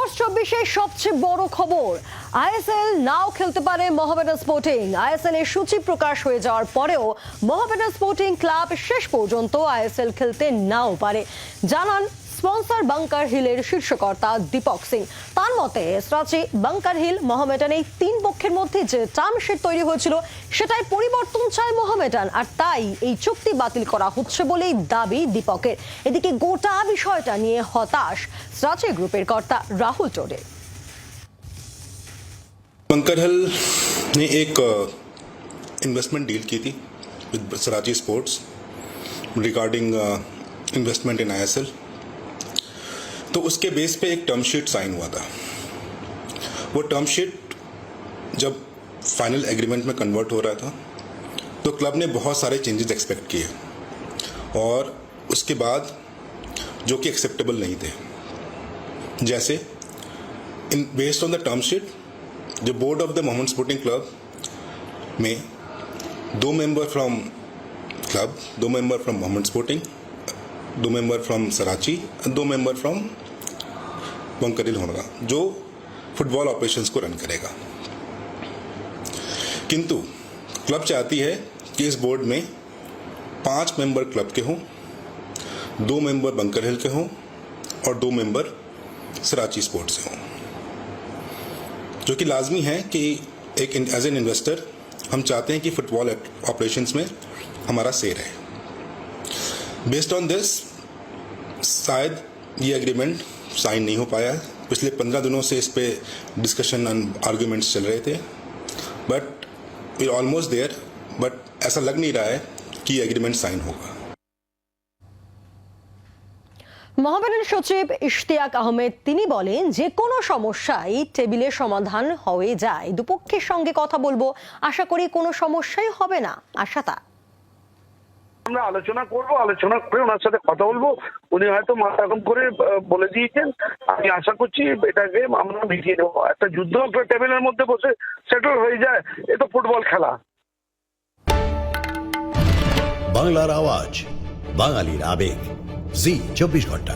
2024-এর সবচেয়ে বড় খবর, আইএসএল নাও খেলতে পারে মোহামেডান স্পোর্টিং। আইএসএল এর সূচি প্রকাশ হয়ে যাওয়ার পরেও মোহামেডান স্পোর্টিং ক্লাব শেষ পর্যন্ত আইএসএল খেলতে নাও পারে, জানান স্পন্সর বাংকার হিলের শীর্ষকর্তা দীপক সিং। তার মতে স্ট্রাচি, বাংকার হিল, মোহামেডান এই তিন পক্ষের মধ্যে যে টার্মশিট তৈরি হয়েছিল সেটাই পরিবর্তন চায় মোহামেডান, আর তাই এই চুক্তি বাতিল করা হচ্ছে বলেই দাবি দীপকের। এদিকে গোটা বিষয়টা নিয়ে হতাশ স্ট্রাচি গ্রুপের কর্তা রাহুল টোডে। बंकर हिल ने एक इन्वेस्टमेंट डील की थी with Sarachi sports regarding investment in ISL. तो उसके बेस पे एक टर्म शीट साइन हुआ था। वो टर्म शीट जब फाइनल एग्रीमेंट में कन्वर्ट हो रहा था तो क्लब ने बहुत सारे चेंजेस एक्सपेक्ट किए और उसके बाद जो कि एक्सेप्टेबल नहीं थे, जैसे इन based on the term sheet जो board of the Mohammed Sporting Club में 2 member from club, 2 member from Mohammed Sporting, 2 member from Sarachi, 2 member from Bunker Hill होगा जो फुटबॉल ऑपरेशंस को रन करेगा। किंतु क्लब चाहती है कि इस बोर्ड में 5 मेंबर क्लब के हों, 2 मेंबर बंकर हिल के हों और 2 मेंबर सराची स्पोर्ट्स से हों, जो कि लाजमी है कि एक एज एन इन्वेस्टर हम चाहते हैं कि फुटबॉल ऑपरेशंस में हमारा से रहे। बेस्ड ऑन दिस शायद ये एग्रीमेंट साइन नहीं हो पाया है। पिछले 15 दिनों से इस पे डिस्कशन एंड आर्ग्यूमेंट्स चल रहे थे, but we almost there, but ऐसा लग नहीं रहा है कि ये एग्रीमेंट साइन होगा। মোহামেডান সচিব ইশতিয়াক আহমেদ তিনি বলেন, যে কোনো সমস্যাই টেবিলে সমাধান হয়ে যায়, দুপক্ষের সঙ্গে কথা বলবো, আশা করি কোনো সমস্যাই হবে না, আশা তা। আমরা আলোচনা করব, আলোচনা করে ওনার সাথে কথা বলবো। উনি হয়তো মাথা গরম করে বলে দিয়েছেন, আমি আশা করছি এটাকে আমরা মিটিয়ে দেবো। একটা যুদ্ধ একটা টেবিলের মধ্যে বসে সেটেল হয়ে যায়, এ তো ফুটবল খেলা। বাংলার আওয়াজ, বাঙালির আবেগ, জি 24 ঘন্টা।